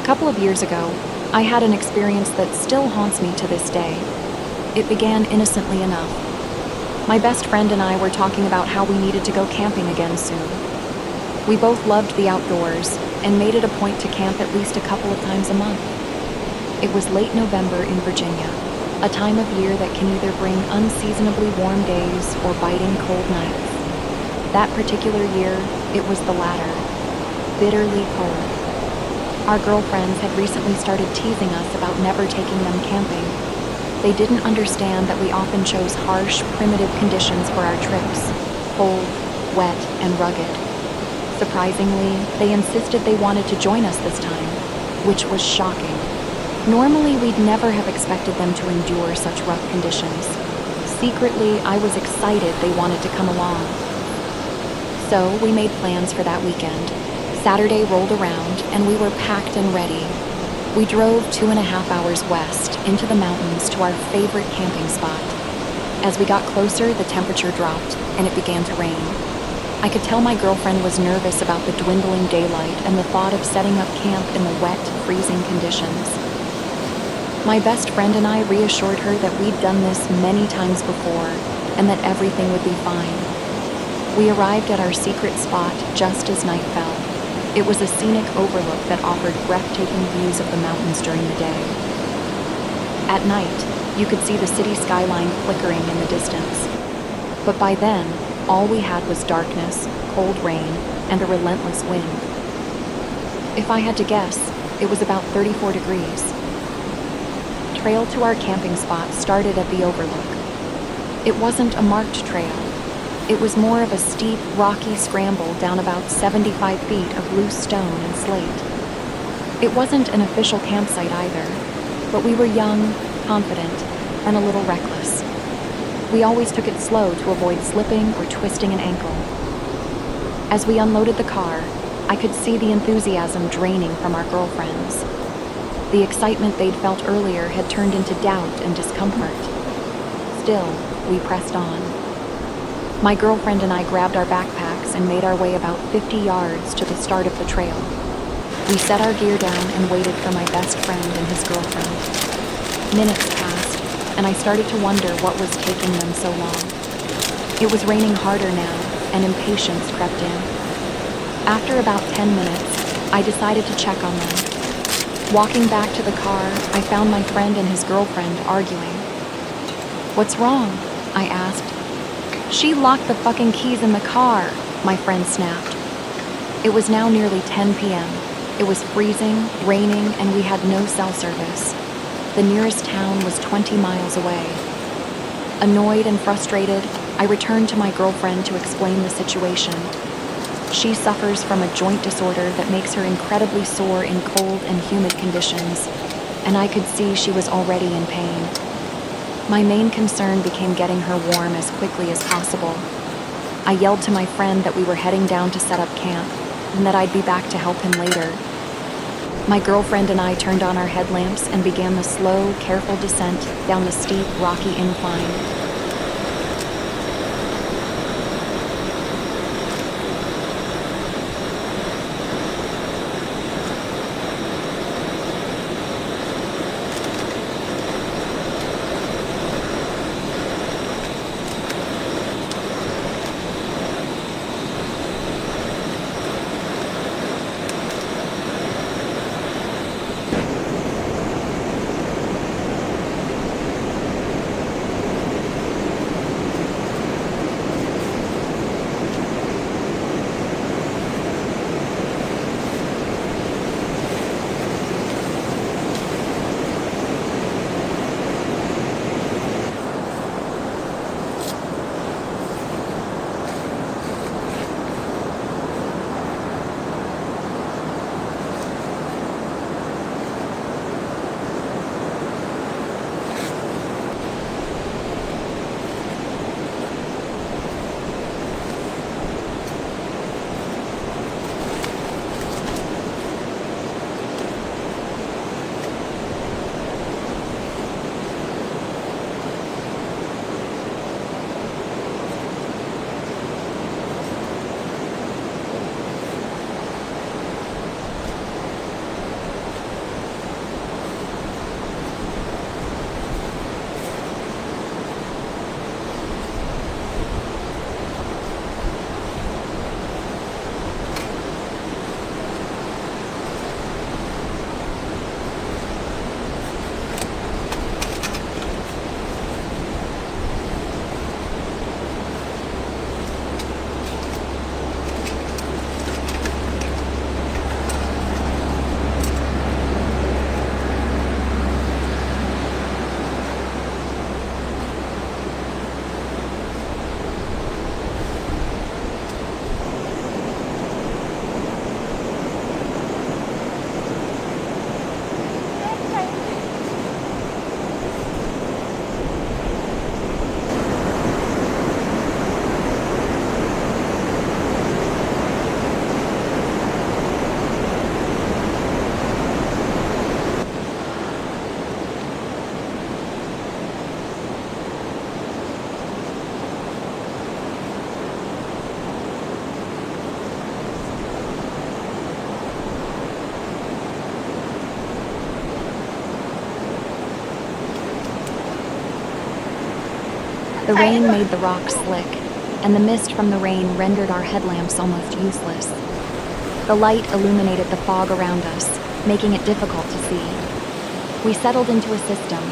couple of years ago, I had an experience that still haunts me to this day. It began innocently enough. My best friend and I were talking about how we needed to go camping again soon. We both loved the outdoors and made it a point to camp at least a couple of times a month. It was late November in Virginia, a time of year that can either bring unseasonably warm days or biting cold nights. That particular year, it was the latter, bitterly cold. Our girlfriends had recently started teasing us about never taking them camping. They didn't understand that we often chose harsh, primitive conditions for our trips, cold, wet, and rugged. Surprisingly, they insisted they wanted to join us this time, which was shocking. Normally, we'd never have expected them to endure such rough conditions. Secretly, I was excited they wanted to come along. So, we made plans for that weekend. Saturday rolled around, and we were packed and ready. We drove 2.5 hours west into the mountains to our favorite camping spot. As we got closer, the temperature dropped, and it began to rain. I could tell my girlfriend was nervous about the dwindling daylight and the thought of setting up camp in the wet, freezing conditions. My best friend and I reassured her that we'd done this many times before, and that everything would be fine. We arrived at our secret spot just as night fell. It was a scenic overlook that offered breathtaking views of the mountains during the day. At night, you could see the city skyline flickering in the distance. But by then, all we had was darkness, cold rain, and a relentless wind. If I had to guess, it was about 34 degrees. Trail to our camping spot started at the overlook. It wasn't a marked trail. It was more of a steep, rocky scramble down about 75 feet of loose stone and slate. It wasn't an official campsite either, but we were young, confident, and a little reckless. We always took it slow to avoid slipping or twisting an ankle. As we unloaded the car, I could see the enthusiasm draining from our girlfriends. The excitement they'd felt earlier had turned into doubt and discomfort. Still, we pressed on. My girlfriend and I grabbed our backpacks and made our way about 50 yards to the start of the trail. We set our gear down and waited for my best friend and his girlfriend. Minutes passed, and I started to wonder what was taking them so long. It was raining harder now, and impatience crept in. After about 10 minutes, I decided to check on them. Walking back to the car, I found my friend and his girlfriend arguing. "What's wrong?" I asked. "She locked the fucking keys in the car," my friend snapped. It was now nearly 10 p.m. It was freezing, raining, and we had no cell service. The nearest town was 20 miles away. Annoyed and frustrated, I returned to my girlfriend to explain the situation. She suffers from a joint disorder that makes her incredibly sore in cold and humid conditions, and I could see she was already in pain. My main concern became getting her warm as quickly as possible. I yelled to my friend that we were heading down to set up camp, and that I'd be back to help him later. My girlfriend and I turned on our headlamps and began the slow, careful descent down the steep, rocky incline. The rain made the rocks slick, and the mist from the rain rendered our headlamps almost useless. The light illuminated the fog around us, making it difficult to see. We settled into a system.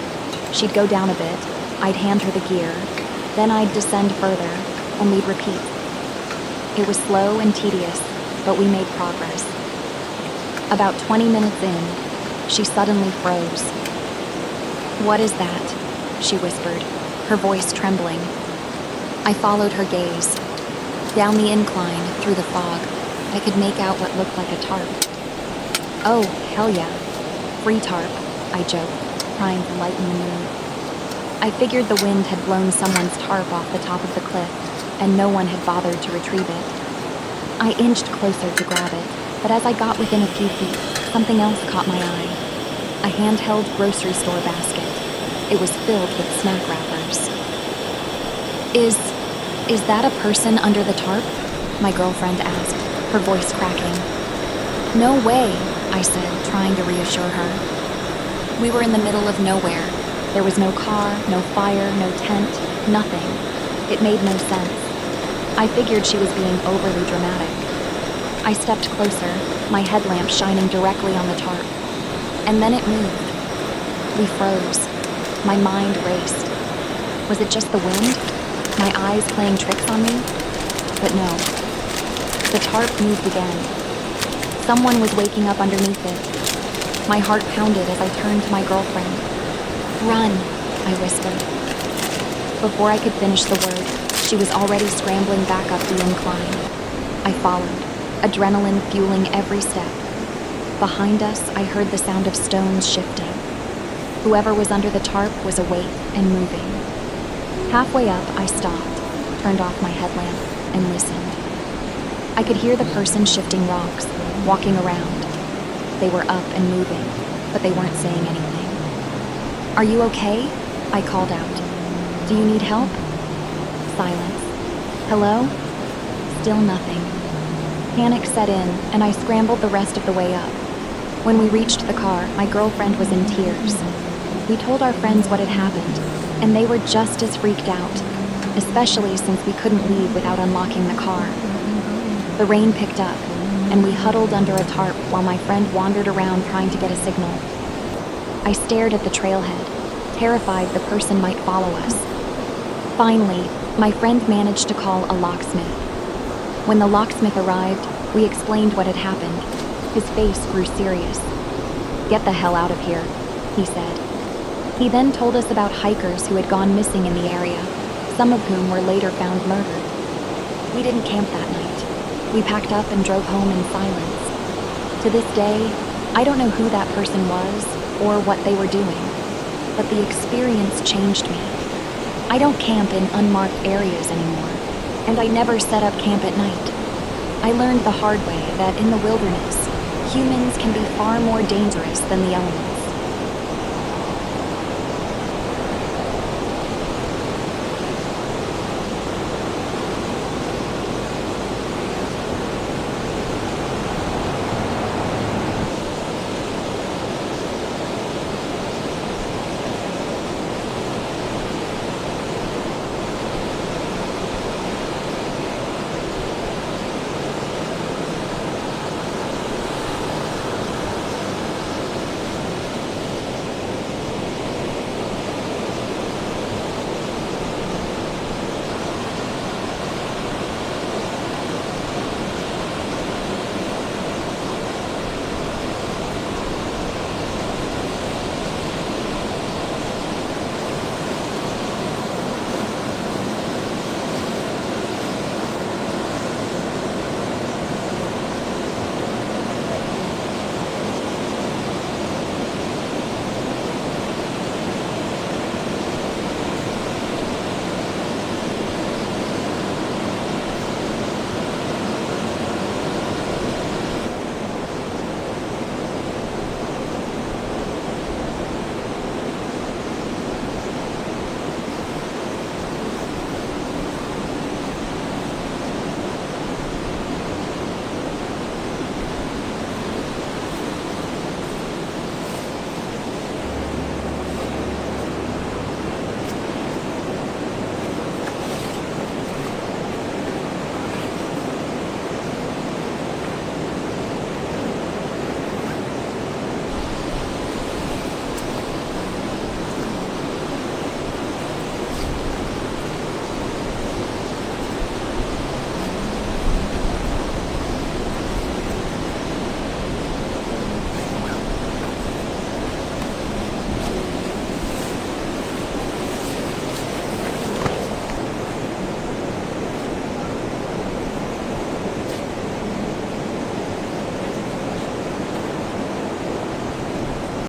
She'd go down a bit, I'd hand her the gear, then I'd descend further, and we'd repeat. It was slow and tedious, but we made progress. About 20 minutes in, she suddenly froze. "What is that?" she whispered, her voice trembling. I followed her gaze. Down the incline, through the fog, I could make out what looked like a tarp. "Oh, hell yeah. Free tarp," I joked, trying to lighten the mood. I figured the wind had blown someone's tarp off the top of the cliff, and no one had bothered to retrieve it. I inched closer to grab it, but as I got within a few feet, something else caught my eye. A handheld grocery store basket. It was filled with snack wrappers. Is that a person under the tarp?" my girlfriend asked, her voice cracking. "No way," I said, trying to reassure her. We were in the middle of nowhere. There was no car, no fire, no tent, nothing. It made no sense. I figured she was being overly dramatic. I stepped closer, my headlamp shining directly on the tarp. And then it moved. We froze. My mind raced. Was it just the wind? My eyes playing tricks on me? But no. The tarp moved again. Someone was waking up underneath it. My heart pounded as I turned to my girlfriend. "Run," I whispered. Before I could finish the word, she was already scrambling back up the incline. I followed, adrenaline fueling every step. Behind us, I heard the sound of stones shifting. Whoever was under the tarp was awake and moving. Halfway up, I stopped, turned off my headlamp, and listened. I could hear the person shifting rocks, walking around. They were up and moving, but they weren't saying anything. "Are you okay?" I called out. "Do you need help?" Silence. "Hello?" Still nothing. Panic set in, and I scrambled the rest of the way up. When we reached the car, my girlfriend was in tears. We told our friends what had happened, and they were just as freaked out, especially since we couldn't leave without unlocking the car. The rain picked up, and we huddled under a tarp while my friend wandered around trying to get a signal. I stared at the trailhead, terrified the person might follow us. Finally, my friend managed to call a locksmith. When the locksmith arrived, we explained what had happened. His face grew serious. "Get the hell out of here," he said. He then told us about hikers who had gone missing in the area, some of whom were later found murdered. We didn't camp that night. We packed up and drove home in silence. To this day, I don't know who that person was or what they were doing, but the experience changed me. I don't camp in unmarked areas anymore, and I never set up camp at night. I learned the hard way that in the wilderness, humans can be far more dangerous than the elements.